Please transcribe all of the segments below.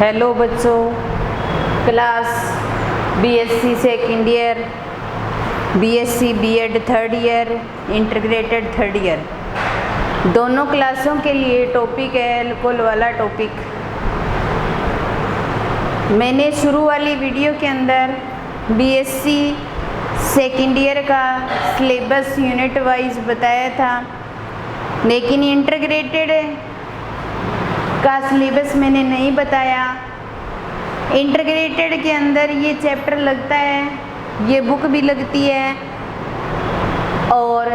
Hello बच्चों, class BSc second year, BSc BEd third year, integrated third year, दोनों क्लासों के लिए टॉपिक है एल्कोहल वाला टॉपिक। मैंने शुरू वाली वीडियो के अंदर बीएससी सेकेंड ईयर का सिलेबस यूनिट वाइज बताया था, लेकिन इंटीग्रेटेड का सिलेबस मैंने नहीं बताया। इंटीग्रेटेड के अंदर ये चैप्टर लगता है, ये बुक भी लगती है, और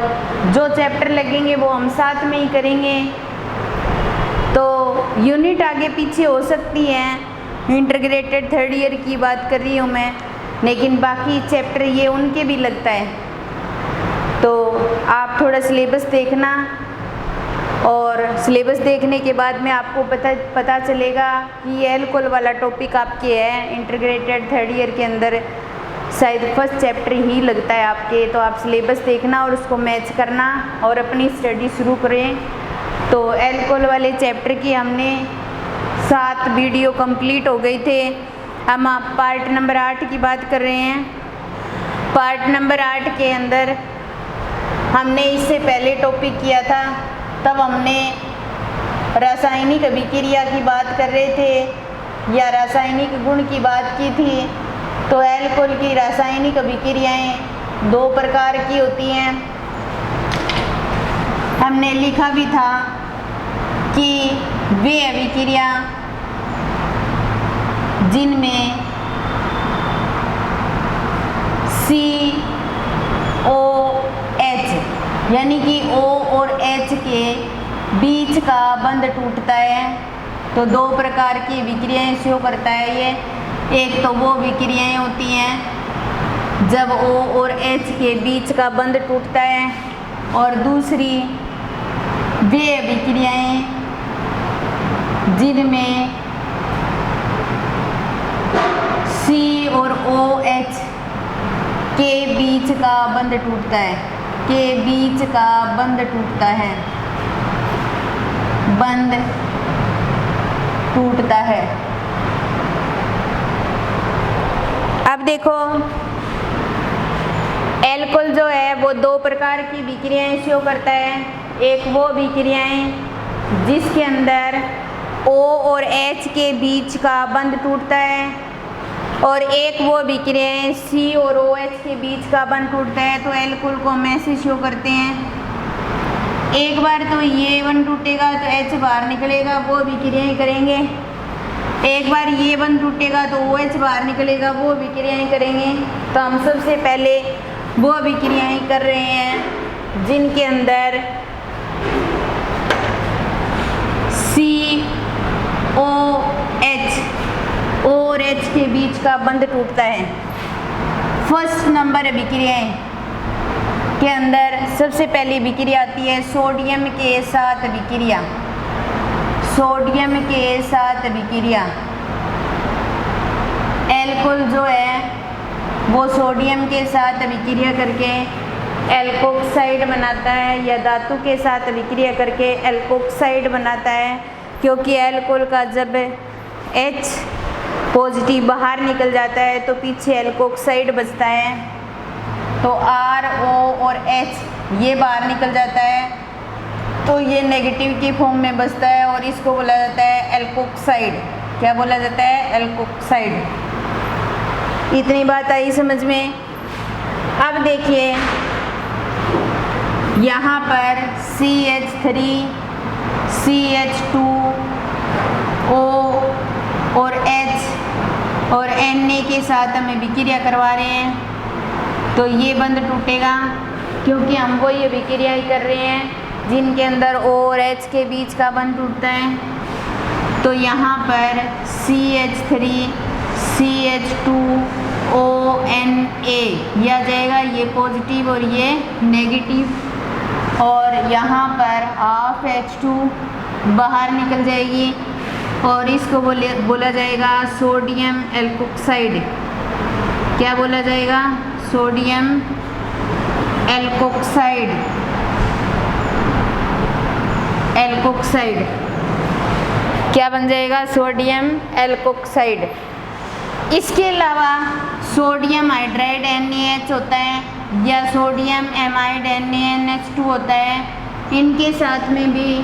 जो चैप्टर लगेंगे वो हम साथ में ही करेंगे। तो यूनिट आगे पीछे हो सकती है, इंटीग्रेटेड थर्ड ईयर की बात कर रही हूँ मैं, लेकिन बाकी चैप्टर ये उनके भी लगता है। तो आप थोड़ा सिलेबस देखना, और सिलेबस देखने के बाद में आपको पता चलेगा कि ये एल्कोहल वाला टॉपिक आपके है। इंटीग्रेटेड थर्ड ईयर के अंदर शायद फर्स्ट चैप्टर ही लगता है आपके। तो आप सिलेबस देखना और उसको मैच करना और अपनी स्टडी शुरू करें। तो एल्कोहल वाले चैप्टर की हमने 7 वीडियो कंप्लीट हो गई थे। हम पार्ट नंबर 8 की बात कर रहे हैं। पार्ट नंबर 8 के अंदर हमने इससे पहले टॉपिक किया था, तब हमने रासायनिक अभिक्रिया की बात कर रहे थे या रासायनिक गुण की बात की थी। तो एल्कोहल की रासायनिक अभिक्रियाएं 2 प्रकार की होती हैं। हमने लिखा भी था कि वे अभिक्रिया जिनमें COH यानी कि O और H के बीच का बंध टूटता है, तो 2 प्रकार की विक्रियाएं शो करता है ये। एक तो वो विक्रियाएं होती हैं जब O और H के बीच का बंध टूटता है, और दूसरी वे विक्रियाएं जिनमें C और OH के बीच का बंध टूटता है, के बीच का बंध टूटता है, बंध टूटता है। अब देखो, एल्कोहल जो है वो 2 प्रकार की विक्रियाएं शो करता है। एक वो विक्रियाएं जिसके अंदर O और H के बीच का बंध टूटता है, और एक वो विक्रियाएं C और OH के बीच का बंध टूटता है। तो एल्कोहल को हम ऐसे शो करते हैं, एक बार तो ये बंध टूटेगा तो H बाहर निकलेगा, वो विक्रियाएं करेंगे। एक बार ये बंध टूटेगा तो OH बाहर निकलेगा, वो विक्रियाएं करेंगे। तो हम सबसे पहले वो विक्रियाएं कर रहे हैं जिनके अंदर COH और H के बीच का बंध टूटता है। फर्स्ट नंबर विक्रियाएं के अंदर सबसे पहली विक्रिया आती है सोडियम के साथ विक्रिया। सोडियम के साथ विक्रिया, एल्कोहल जो है वो सोडियम के साथ विक्रिया करके एल्कोक्साइड बनाता है, या धातु के साथ विक्रिया करके एल्कोक्साइड बनाता है। क्योंकि एल्कोहल का जब H पॉजिटिव बाहर निकल जाता है तो पीछे एल्कोक्साइड बचता है, तो RO और H ये बाहर निकल जाता है, तो ये नेगेटिव के फॉर्म में बचता है, और इसको बोला जाता है एल्कोक्साइड। क्या बोला जाता है? एल्कोक्साइड। इतनी बात आई समझ में। अब देखिए, यहाँ पर CH3 CH2 O और H और Na के साथ हमें विक्रिया करवा रहे हैं, तो ये बंध टूटेगा, क्योंकि हम वो ये विक्रिया ही कर रहे हैं जिनके अंदर O और H के बीच का बंध टूटता है। तो यहाँ पर CH3 CH2 ONA ये आ जाएगा, ये पॉजिटिव और ये नेगेटिव, और यहाँ पर हाफ H2 बाहर निकल जाएगी, और इसको बोला जाएगा सोडियम एल्कोक्साइड। क्या बोला जाएगा? Sodium alkoxide. एल्कोक्साइड क्या बन जाएगा, सोडियम एल्कोक्साइड। इसके अलावा सोडियम हाइड्राइड NaH होता है या सोडियम एमाइड NaNH2 होता है, इनके साथ में भी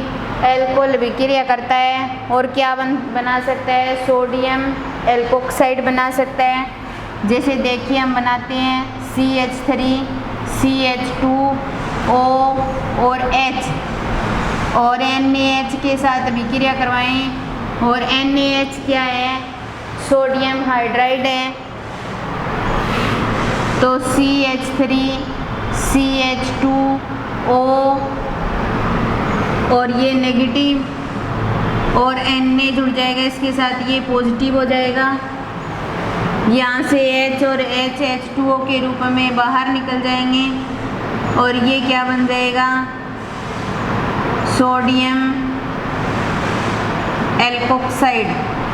एल्कोहल विक्रिया करता है और क्या बना सकता है, सोडियम एल्कोक्साइड बना सकता है। जैसे देखिए हम बनाते हैं CH3 CH2O और H और NaH के साथ विक्रिया करवाएं और NaH क्या है, सोडियम हाइड्राइड है, तो CH3 CH2O और ये नेगेटिव और Na जुड़ जाएगा इसके साथ, ये पॉजिटिव हो जाएगा। यहाँ से H और H H2O के रूप में बाहर निकल जाएंगे और ये क्या बन जाएगा, सोडियम एल्कोक्साइड।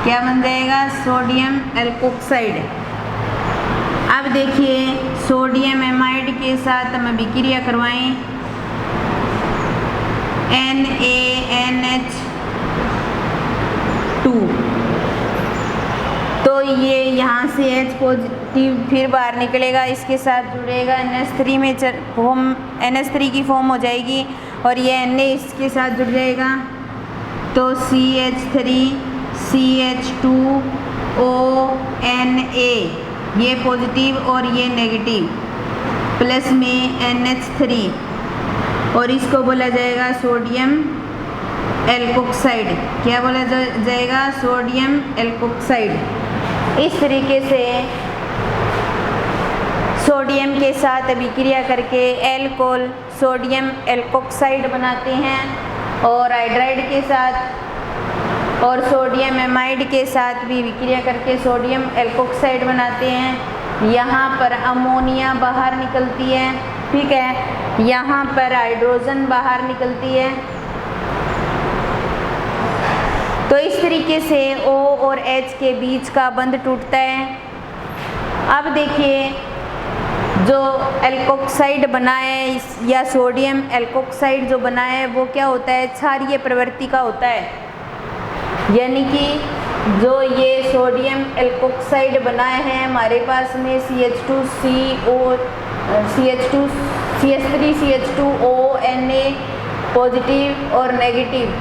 क्या बन जाएगा, सोडियम एल्कोक्साइड। अब देखिए सोडियम एमाइड के साथ हम विक्रिया करवाएं NaNH2, तो ये यहाँ से H पॉजिटिव फिर बाहर निकलेगा, इसके साथ जुड़ेगा NH3 में फॉर्म, NH3 की फॉर्म हो जाएगी और ये Na इसके साथ जुड़ जाएगा, तो CH3 CH2O Na, ये पॉजिटिव और ये नेगेटिव, प्लस में NH3 और इसको बोला जाएगा सोडियम एल्कोक्साइड। क्या बोला जाएगा, सोडियम एल्कोक्साइड। इस तरीके से सोडियम के साथ विक्रिया करके एल्कोहल सोडियम एल्कोक्साइड बनाते हैं और हाइड्राइड के साथ और सोडियम एमाइड के साथ भी विक्रिया करके सोडियम एल्कोक्साइड बनाते हैं। यहाँ पर अमोनिया बाहर निकलती है, ठीक है, यहाँ पर हाइड्रोजन बाहर निकलती है। तो इस तरीके से O और H के बीच का बंध टूटता है। अब देखिए जो एल्कोक्साइड बना है या सोडियम एल्कोक्साइड जो बना है वो क्या होता है, क्षारीय प्रवृत्ति का होता है। यानी कि जो ये सोडियम एल्कोक्साइड बनाए हैं हमारे पास में CH3 CH2O Na पॉजिटिव और नेगेटिव,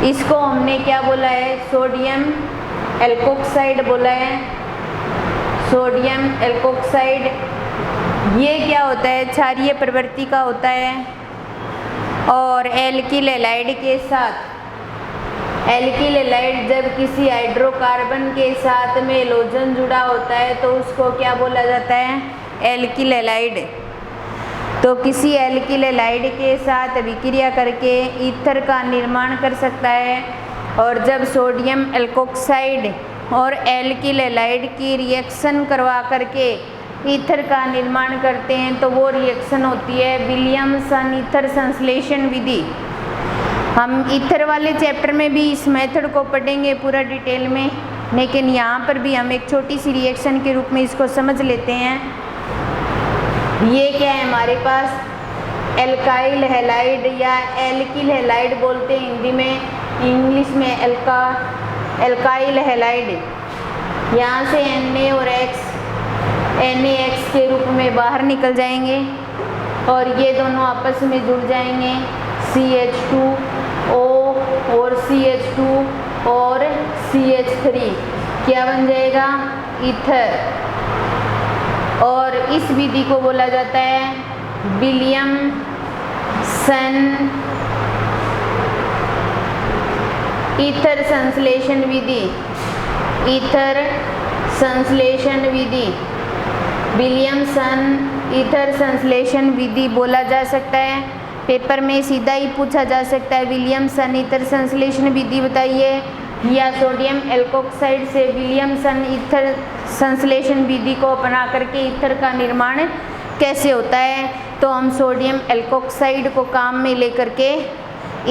इसको हमने क्या बोला है, सोडियम एल्कोक्साइड बोला है। सोडियम एल्कोक्साइड ये क्या होता है, क्षारीय प्रवृत्ति का होता है। और एल्किल हैलाइड के साथ, एल्किल हैलाइड जब किसी हाइड्रोकार्बन के साथ में हैलोजन जुड़ा होता है तो उसको क्या बोला जाता है, एल्किल हैलाइड। तो किसी एल्किल हैलाइड के साथ विक्रिया करके ईथर का निर्माण कर सकता है। और जब सोडियम एल्कोक्साइड और एल्किल हैलाइड की रिएक्शन करवा करके ईथर का निर्माण करते हैं तो वो रिएक्शन होती है विलियमसन ईथर संश्लेषण विधि। हम ईथर वाले चैप्टर में भी इस मेथड को पढ़ेंगे पूरा डिटेल में, लेकिन यहाँ पर भी हम एक छोटी सी रिएक्शन के रूप में इसको समझ लेते हैं। ये क्या है हमारे पास, एल्काइल हैलाइड या एल्किल हैलाइड बोलते हैं हिंदी में, इंग्लिश में एल्काइल हैलाइड। यहाँ से Na और X NaX के रूप में बाहर निकल जाएंगे और ये दोनों आपस में जुड़ जाएंगे, CH2O और CH2 और CH3 क्या बन जाएगा, ईथर। और इस विधि को बोला जाता है विलियमसन ईथर संश्लेषण विधि। ईथर संश्लेषण विधि, विलियमसन ईथर संश्लेषण विधि बोला जा सकता है। पेपर में सीधा ही पूछा जा सकता है विलियमसन ईथर संश्लेषण विधि बताइए, या सोडियम एल्कोक्साइड से विलियमसन ईथर संश्लेषण विधि को अपना करके ईथर का निर्माण कैसे होता है। तो हम सोडियम एल्कोक्साइड को काम में लेकर के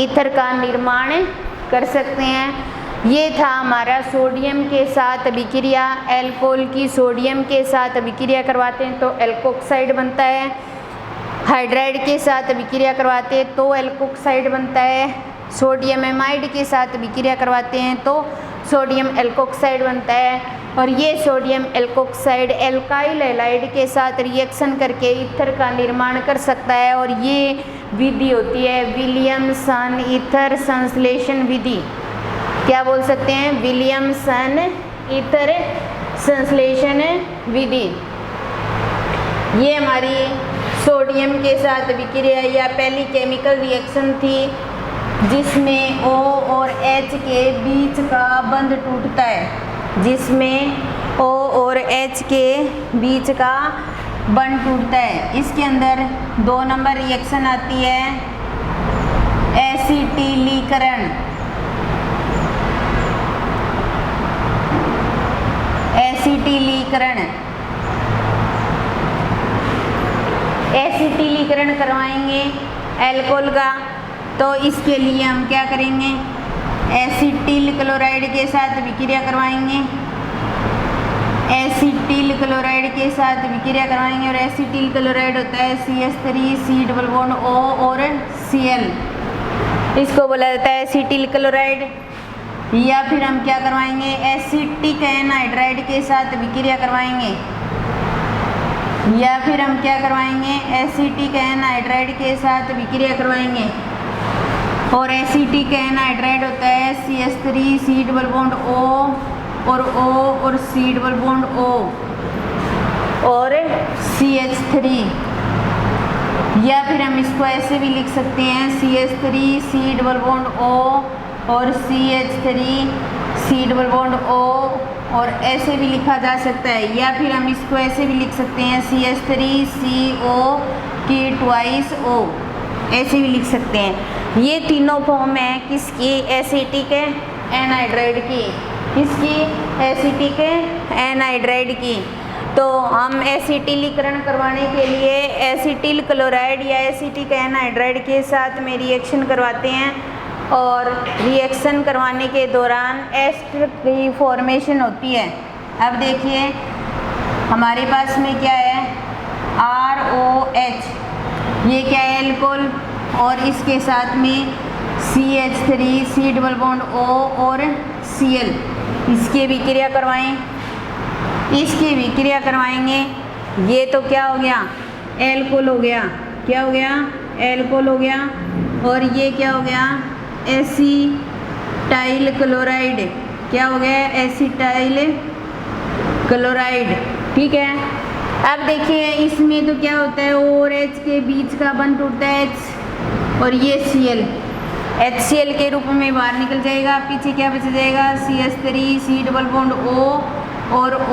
ईथर का निर्माण कर सकते हैं। ये था हमारा सोडियम के साथ विक्रिया, एल्कोहल की सोडियम के साथ विक्रिया करवाते हैं तो एल्कोक्साइड बनता है, हाइड्राइड के साथ विक्रिया करवाते हैं तो एल्कोक्साइड बनता है, सोडियम एमाइड के साथ विक्रिया करवाते हैं तो सोडियम एल्कोक्साइड बनता है। और ये सोडियम एल्कोक्साइड एल्काइल हैलाइड के साथ रिएक्शन करके ईथर का निर्माण कर सकता है। और ये विधि होती है विलियमसन ईथर संश्लेषण विधि। क्या बोल सकते हैं? विलियमसन ईथर संश्लेषण विधि। ये हमारी सोडियम के साथ विक्रिया या पहली केमिकल रिएक्शन थी जिसमें O और H के बीच का बंध टूटता है, जिसमें O और H के बीच का बंध टूटता है। इसके अंदर 2 नंबर रिएक्शन आती है एसिटिलीकरण। एसिटिलीकरण एसिटिलीकरण करवाएंगे एल्कोहल का, तो इसके लिए हम क्या करेंगे? एसिटिल क्लोराइड के साथ विक्रिया करवाएंगे। एसिटिल क्लोराइड के साथ विक्रिया करवाएंगे और एसिटिल क्लोराइड होता है CH3 C double bond O और Cl। इसको बोला जाता है एसिटिल क्लोराइड। या फिर हम क्या करवाएंगे? एसिटिक एनहाइड्राइड के साथ विक्रिया करवाएंगे। या फिर हम क्या करवाएंगे? एसिटिक एनहाइड्राइड के साथ विक्रिया करवाएंगे। और एसिटिक एनहाइड्राइड होता है CH3 C double bond O और O और C डबल बॉन्ड O और CH3। या फिर हम इसको ऐसे भी लिख सकते हैं CH3 C double bond O और CH3 C double bond O, और ऐसे भी लिखा जा सकता है। या फिर हम इसको ऐसे भी लिख सकते हैं CH3 CO की ट्वाइस O, ऐसे भी लिख सकते हैं। ये तीनों फॉर्म है किसकी? एसिटिक एनहाइड्राइड की। किसकी? एसिटिक एनहाइड्राइड की। तो हम एसिटिलीकरण करवाने के लिए एसिटिल क्लोराइड या एसिटिक एनहाइड्राइड के साथ में रिएक्शन करवाते हैं और रिएक्शन करवाने के दौरान एस्टर की फॉर्मेशन होती है। अब देखिए हमारे पास में क्या है? ROH, ये क्या है? एल्कोहल, और इसके साथ में CH3 C double bond O और Cl। इसके विक्रिया करवाएं, इसकी विक्रिया करवाएंगे। ये तो क्या हो गया? एल्कोहल हो गया। क्या हो गया? एल्कोहल हो गया। और ये क्या हो गया? Acetyl chloride. क्या हो गया? Acetyl chloride. ठीक है। अब देखिए इसमें तो क्या होता है? O और H के बीच का बंध टूटता है H, और ये Cl HCl के रूप में बाहर निकल जाएगा। पीछे क्या बच जाएगा? CH3 C double bond O और O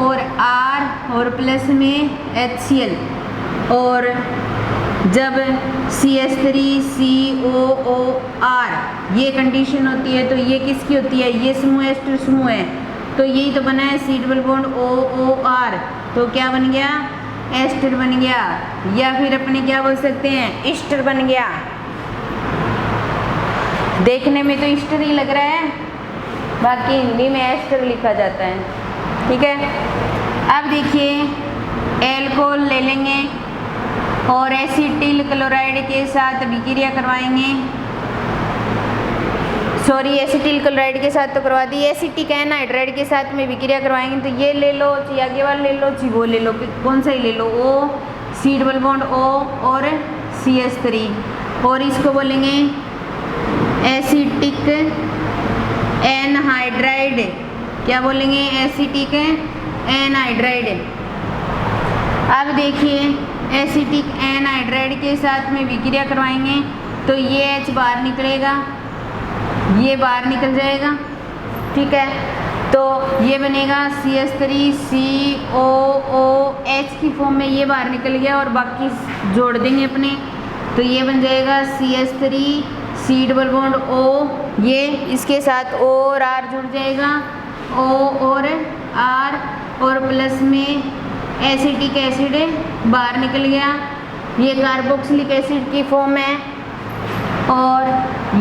और R और प्लस में HCl। और जब CH3 COOR ये कंडीशन होती है तो ये किसकी होती है? ये समूह एस्टर समूह है, तो यही तो बना है C डबल बॉन्ड OOR, तो क्या बन गया? एस्टर बन गया। या फिर अपने क्या बोल सकते हैं? ईस्टर बन गया। देखने में तो ईस्टर ही लग रहा है, बाकी हिंदी में एस्टर लिखा जाता है। ठीक है। अब देखिए एल्कोहल ले लेंगे और एसिटिल क्लोराइड के साथ विक्रिया करवाएंगे। सॉरी, एसिटिल क्लोराइड के साथ तो करवा दी, एसिटिक एनहाइड्राइड के साथ में विक्रिया करवाएंगे। तो ये ले लो, चाहे आगे वाला ले लो, चाहे वो ले लो, कौन सा ही ले लो। O C double bond O और CH3, और इसको बोलेंगे एसिटिक एनहाइड्राइड। क्या बोलेंगे? Acetic anhydride. अब देखिए एसिटिक एनहाइड्राइड के साथ में विक्रिया करवाएंगे तो ये H बाहर निकलेगा, ये बाहर निकल जाएगा। ठीक है। तो ये बनेगा CH3 COOH की फॉर्म में, ये बाहर निकल गया और बाकी जोड़ देंगे अपने, तो ये बन जाएगा CH3 C double bond O। ये इसके साथ O और R जुड़ जाएगा, O और R, और प्लस में एसिटिक एसिड बाहर निकल गया। ये कार्बोक्सिलिक एसिड की फॉर्म है। और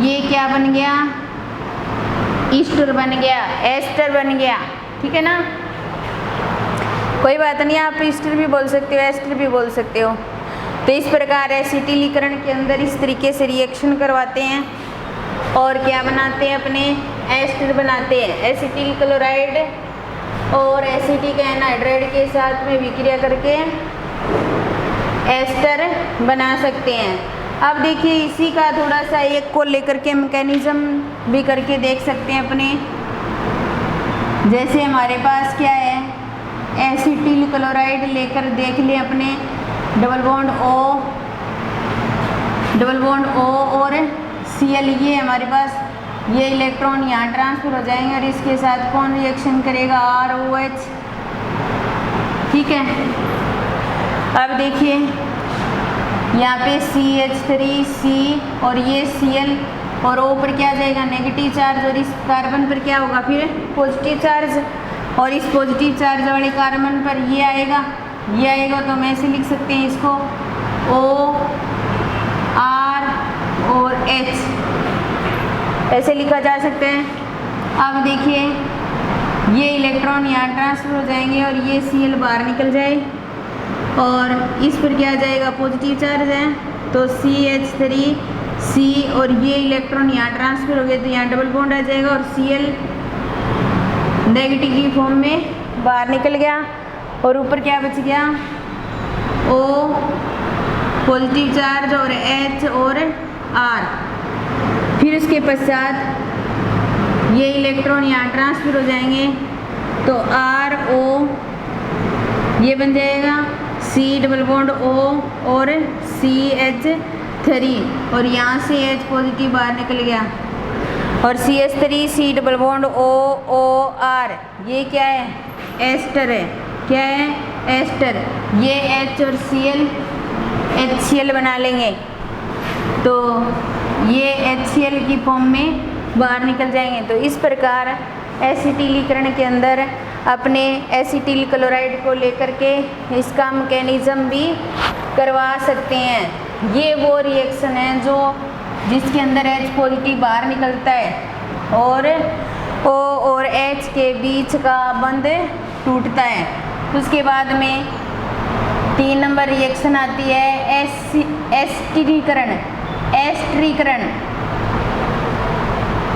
ये क्या बन गया? ईस्टर बन गया, एस्टर बन गया। ठीक है ना? कोई बात नहीं, आप ईस्टर भी बोल सकते हो, एस्टर भी बोल सकते हो। तो इस प्रकार एसिटिलीकरण के अंदर इस तरीके से रिएक्शन करवाते हैं। और क्या बनाते हैं अपने एस्टर बनाते हैं। एसिटिल क्लोराइड और एसिटिक एनहाइड्राइड के साथ में विक्रिया करके एस्टर बना सकते हैं। अब देखिए इसी का थोड़ा सा एक को लेकर के मैकेनिज्म भी करके देख सकते हैं अपने। जैसे हमारे पास क्या है, एसिटिल क्लोराइड लेकर देख लें अपने, डबल बॉन्ड O और Cl, ये हमारे पास ये इलेक्ट्रॉन यहाँ ट्रांसफर हो जाएंगे और इसके साथ कौन रिएक्शन करेगा, ROH। ठीक है, अब देखिए यहाँ पे CH3C और ये Cl और O पर क्या जाएगा, नेगेटिव चार्ज, और इस कार्बन पर क्या होगा फिर पॉजिटिव चार्ज, और इस पॉजिटिव चार्ज वाले कार्बन पर ये आएगा तो हम ऐसे लिख सकते हैं इसको O R और H, ऐसे लिखा जा सकता है। अब देखिए ये इलेक्ट्रॉन यहाँ ट्रांसफर हो जाएंगे और ये Cl बाहर निकल जाए और इस पर क्या जाएगा, पॉजिटिव चार्ज है तो CH3C, और ये इलेक्ट्रॉन यहाँ ट्रांसफर हो गए तो यहाँ डबल बॉन्ड आ जाएगा और Cl नेगेटिव की फॉर्म में बाहर निकल गया और ऊपर क्या बच गया, O पॉजिटिव चार्ज और H और R। फिर उसके पश्चात ये इलेक्ट्रॉन यहाँ ट्रांसफर हो जाएंगे तो RO ये बन जाएगा C डबल बॉन्ड O और CH3, और यहाँ से H पॉजिटिव बाहर निकल गया और CH3C डबल बॉन्ड OR, ये क्या है, एस्टर है। क्या है, एस्टर। ये H और Cl HCl बना लेंगे तो ये HCl की फॉर्म में बाहर निकल जाएंगे। तो इस प्रकार एसिटिलीकरण के अंदर अपने एसिटिल क्लोराइड को लेकर के इसका मैकेनिज्म भी करवा सकते हैं। ये वो रिएक्शन है जो जिसके अंदर H पॉजिटिव बाहर निकलता है और O और H के बीच का बंध टूटता है। उसके बाद में 3 नंबर रिएक्शन आती है एस्टरीकरण।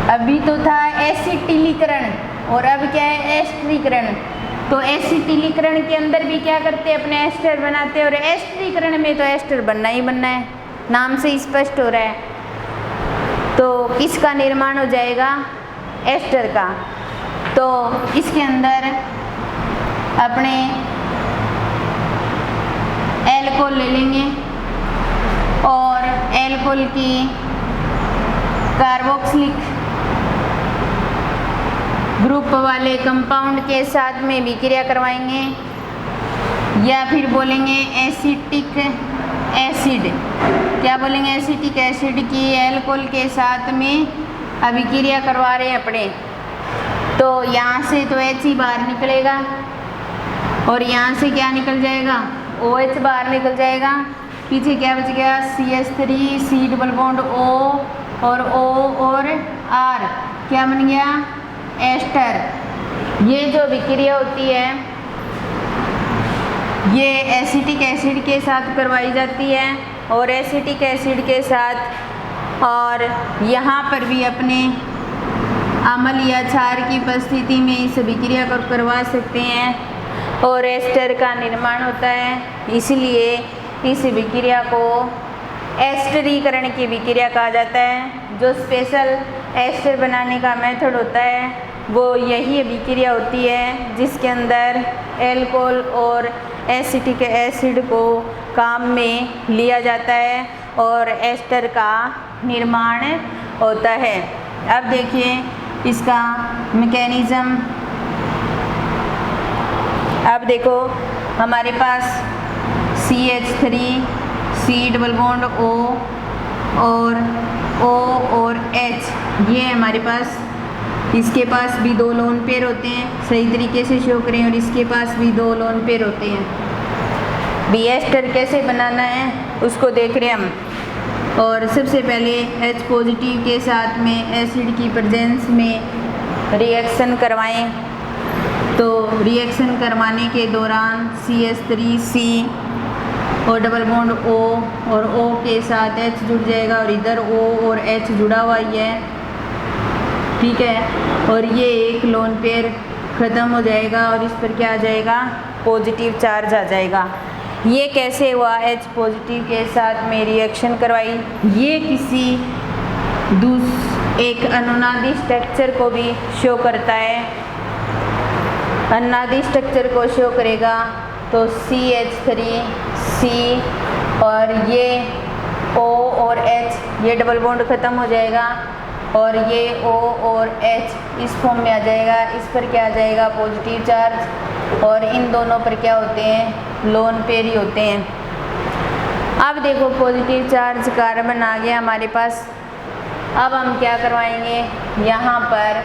अभी तो था एसिटिलीकरण और अब क्या है, एस्टरीकरण। तो एसिटिलीकरण के अंदर भी क्या करते हैं, अपने एस्टर बनाते हैं, और एस्टरीकरण में तो एस्टर बनना ही बनना है, नाम से स्पष्ट हो रहा है। तो इसका निर्माण हो जाएगा एस्टर का। तो इसके अंदर अपने एल्कोहल ले लेंगे और एल्कोहल की कार्बोक्सिलिक ग्रुप वाले कंपाउंड के साथ में विक्रिया करवाएंगे, या फिर बोलेंगे एसिटिक एसिड। क्या बोलेंगे, एसिटिक एसिड की एल्कोहल के साथ में अभिक्रिया करवा रहे हैं अपने। तो यहाँ से तो H ही बाहर निकलेगा और यहाँ से क्या निकल जाएगा, OH बाहर निकल जाएगा। पीछे क्या बच गया, CH3C डबल बॉन्ड O और O और R, क्या बन गया, एस्टर। ये जो विक्रिया होती है ये एसिटिक एसिड के साथ करवाई जाती है और एसिटिक एसिड के साथ, और यहाँ पर भी अपने अम्ल या क्षार की उपस्थिति में इस विक्रिया को करवा सकते हैं और एस्टर का निर्माण होता है। इसलिए इस विक्रिया को एस्टरीकरण की विक्रिया कहा जाता है। जो स्पेशल एस्टर बनाने का मेथड होता है वो यही विक्रिया होती है जिसके अंदर एल्कोहल और एसिटिक एसिड को काम में लिया जाता है और एस्टर का निर्माण होता है। अब देखिए इसका मैकेनिज्म। अब देखो हमारे पास CH3C डबल बॉन्ड O और O और H, ये हमारे पास, इसके पास भी 2 लोन पेयर होते हैं, सही तरीके से शो करें, और इसके पास भी 2 लोन पेयर होते हैं। बी एस्टर कैसे बनाना है उसको देख रहे हैं हम। और सबसे पहले H पॉजिटिव के साथ में एसिड की प्रेजेंस में रिएक्शन करवाएं। तो रिएक्शन करवाने के दौरान CH3C और डबल बॉन्ड O और O के साथ H जुड़ जाएगा और इधर O और H जुड़ा हुआ ही है ठीक है। और ये एक लोन पेयर ख़त्म हो जाएगा और इस पर क्या आ जाएगा, पॉजिटिव चार्ज आ जाएगा। ये कैसे हुआ, H पॉजिटिव के साथ में रिएक्शन करवाई। ये किसी एक अनुनादी स्ट्रक्चर को भी शो करता है, अनुनादी स्ट्रक्चर को शो करेगा। तो CH3C और ये O और H ये डबल बॉन्ड ख़त्म हो जाएगा और ये O और H इस फॉर्म में आ जाएगा। इस पर क्या आ जाएगा, पॉजिटिव चार्ज, और इन दोनों पर क्या होते हैं, लोन पेयर ही होते हैं। अब देखो पॉजिटिव चार्ज कार्बन आ गया हमारे पास। अब हम क्या करवाएंगे, यहाँ पर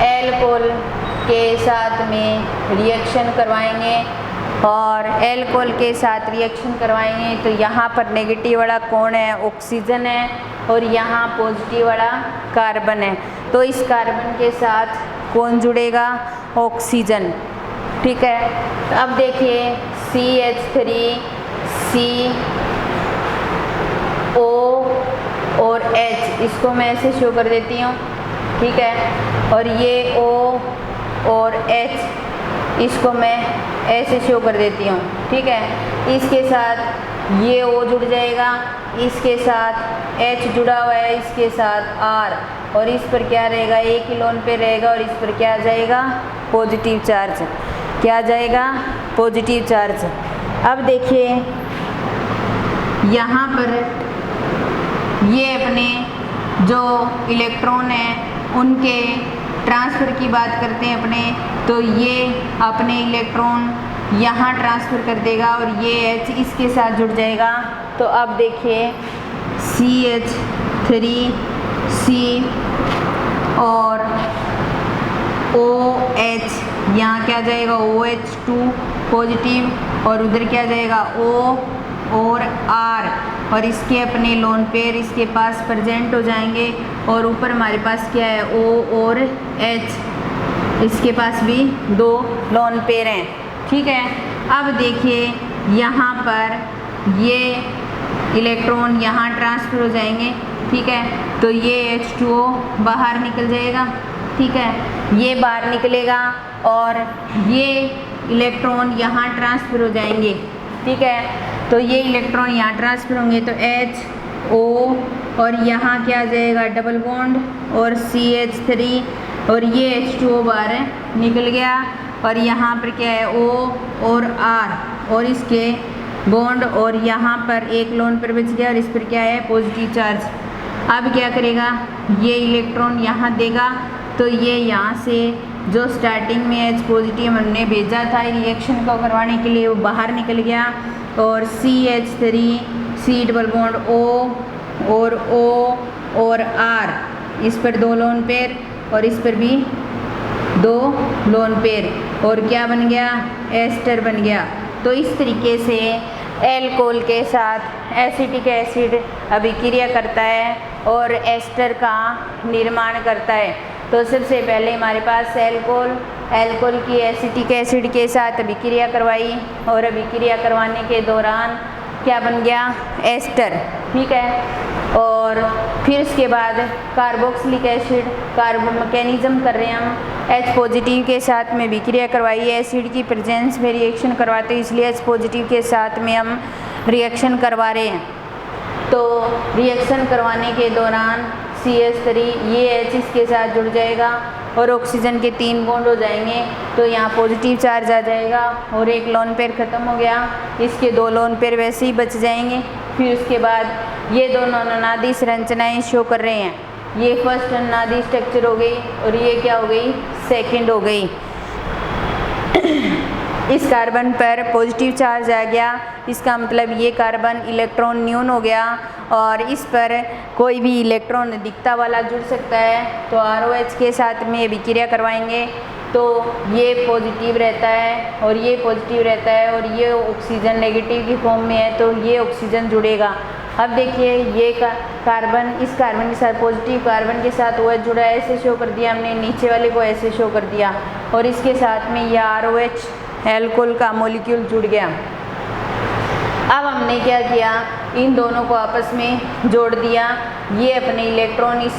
एल्कोहल के साथ में रिएक्शन करवाएंगे और एल्कोहल के साथ रिएक्शन करवाएंगे। तो यहाँ पर नेगेटिव वाला कौन है, ऑक्सीजन है, और यहाँ पॉजिटिव वाला कार्बन है। तो इस कार्बन के साथ कौन जुड़ेगा, ऑक्सीजन। ठीक है। तो अब देखिए CH3CO और H, इसको मैं ऐसे शो कर देती हूँ। ठीक है। और ये O और H इसको मैं ऐसे शो कर देती हूँ। ठीक है। इसके साथ ये O जुड़ जाएगा, इसके साथ H जुड़ा हुआ है, इसके साथ R, और इस पर क्या रहेगा, एक ही लोन पे रहेगा और इस पर क्या आ जाएगा, पॉजिटिव चार्ज। क्या आ जाएगा, पॉजिटिव चार्ज। अब देखिए यहाँ पर ये अपने जो इलेक्ट्रॉन हैं उनके ट्रांसफ़र की बात करते हैं अपने, तो ये अपने इलेक्ट्रॉन यहाँ ट्रांसफ़र कर देगा और ये H इसके साथ जुड़ जाएगा। तो अब देखिए CH3C और OH, यहाँ क्या जाएगा, OH2 पॉजिटिव, और उधर क्या जाएगा, O और R, और इसके अपने लोन पेयर इसके पास प्रेजेंट हो जाएंगे। और ऊपर हमारे पास क्या है, O और H, इसके पास भी दो लोन पेयर हैं। ठीक है। अब देखिए यहाँ पर ये इलेक्ट्रॉन यहाँ ट्रांसफ़र हो जाएंगे। ठीक है। तो ये H2O बाहर निकल जाएगा। ठीक है। ये बाहर निकलेगा और ये इलेक्ट्रॉन यहाँ ट्रांसफ़र हो जाएंगे। ठीक है। तो ये इलेक्ट्रॉन यहाँ ट्रांसफ़र होंगे तो HO और यहाँ क्या आ जाएगा, डबल बॉन्ड, और CH3 और ये H2O बाहर निकल गया और यहाँ पर क्या है, O और R और इसके बॉन्ड, और यहाँ पर एक लोन पर बच गया और इस पर क्या है, पॉजिटिव चार्ज। अब क्या करेगा, ये इलेक्ट्रॉन यहाँ देगा तो ये यहाँ से जो स्टार्टिंग में H पॉजिटिव हमने भेजा था रिएक्शन को करवाने के लिए वो बाहर निकल गया, और CH3C डबल बॉन्ड O और O और R, इस पर दो लोन पेयर और इस पर भी दो लोन पेयर, और क्या बन गया, एस्टर बन गया। तो इस तरीके से एल्कोहल के साथ एसिटिक एसिड अभिक्रिया करता है और एस्टर का निर्माण करता है। तो सबसे पहले हमारे पास एल्कोहल की एसिटिक एसिड के साथ अभिक्रिया करवाई और अभिक्रिया करवाने के दौरान क्या बन गया, एस्टर। ठीक है। और फिर उसके बाद कार्बोक्सिलिक एसिड, कार्बन मैकेनिज्म कर रहे हैं हम, H पॉजिटिव के साथ में अभिक्रिया करवाई, एसिड की प्रेजेंस में रिएक्शन करवाते हैं, इसलिए H पॉजिटिव के साथ में हम रिएक्शन करवा रहे हैं। तो रिएक्शन करवाने के दौरान CH3 ये H इसके साथ जुड़ जाएगा और ऑक्सीजन के 3 बॉन्ड हो जाएंगे, तो यहाँ पॉजिटिव चार्ज आ जाएगा और एक लोन पेयर ख़त्म हो गया, इसके दो लोन पेयर वैसे ही बच जाएंगे। फिर उसके बाद ये दोनों अनुनादी संरचनाएं शो कर रहे हैं, ये फर्स्ट अनुनादी स्ट्रक्चर हो गई और ये क्या हो गई, सेकेंड हो गई। इस कार्बन पर पॉजिटिव चार्ज आ गया, इसका मतलब ये कार्बन इलेक्ट्रॉन न्यून हो गया और इस पर कोई भी इलेक्ट्रॉन अधिकता वाला जुड़ सकता है। तो ROH के साथ में अभिक्रिया करवाएंगे तो ये पॉजिटिव रहता है और ये पॉजिटिव रहता है और ये ऑक्सीजन नेगेटिव की फॉर्म में है तो ये ऑक्सीजन जुड़ेगा। अब देखिए ये कार्बन, इस कार्बन के साथ पॉजिटिव कार्बन के साथ OH जुड़ा है, ऐसे शो कर दिया हमने, नीचे वाले को ऐसे शो कर दिया और इसके साथ में ये ROH एल्कोहल का मॉलिक्यूल जुड़ गया। अब हमने क्या किया, इन दोनों को आपस में जोड़ दिया, ये अपने इलेक्ट्रॉन इस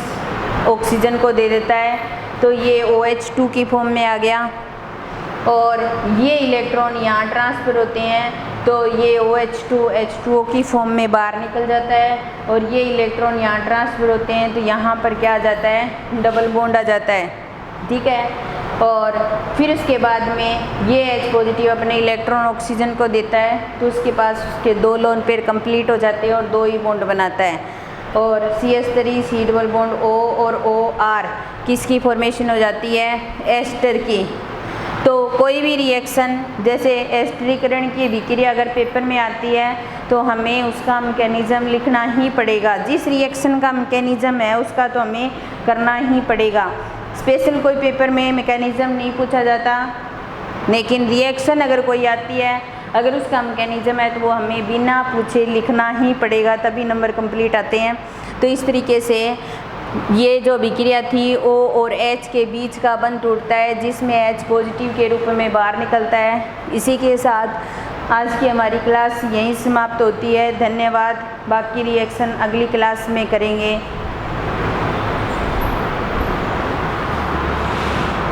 ऑक्सीजन को दे देता है, तो ये OH2 की फॉर्म में आ गया। और ये इलेक्ट्रॉन यहाँ ट्रांसफ़र होते हैं, तो ये OH2 H2O की फॉर्म में बाहर निकल जाता है, और ये इलेक्ट्रॉन यहाँ ट्रांसफ़र होते हैं, तो यहाँ पर क्या आ जाता है, डबल बॉन्ड आ जाता है, ठीक है। और फिर उसके बाद में ये H पॉजिटिव अपने इलेक्ट्रॉन ऑक्सीजन को देता है, तो उसके पास उसके 2 लोन पेयर कंप्लीट हो जाते हैं और 2 ही बॉन्ड बनाता है। और CH3 C double bond O और OR किसकी फॉर्मेशन हो जाती है, एस्टर की। तो कोई भी रिएक्शन जैसे एस्टरीकरण की अभिक्रिया अगर पेपर में आती है तो हमें उसका मैकेनिज़्म लिखना ही पड़ेगा। जिस रिएक्शन का मैकेनिज़्म है उसका तो हमें करना ही पड़ेगा। स्पेशल कोई पेपर में मैकेनिज़्म नहीं पूछा जाता, लेकिन रिएक्शन अगर कोई आती है, अगर उसका मैकेनिज़्म है तो वो हमें बिना पूछे लिखना ही पड़ेगा, तभी नंबर कंप्लीट आते हैं। तो इस तरीके से ये जो अभिक्रिया थी O और H के बीच का बंध टूटता है, जिसमें H पॉजिटिव के रूप में बाहर निकलता है। इसी के साथ आज की हमारी क्लास यहीं समाप्त होती है। धन्यवाद। बाकी रिएक्शन अगली क्लास में करेंगे।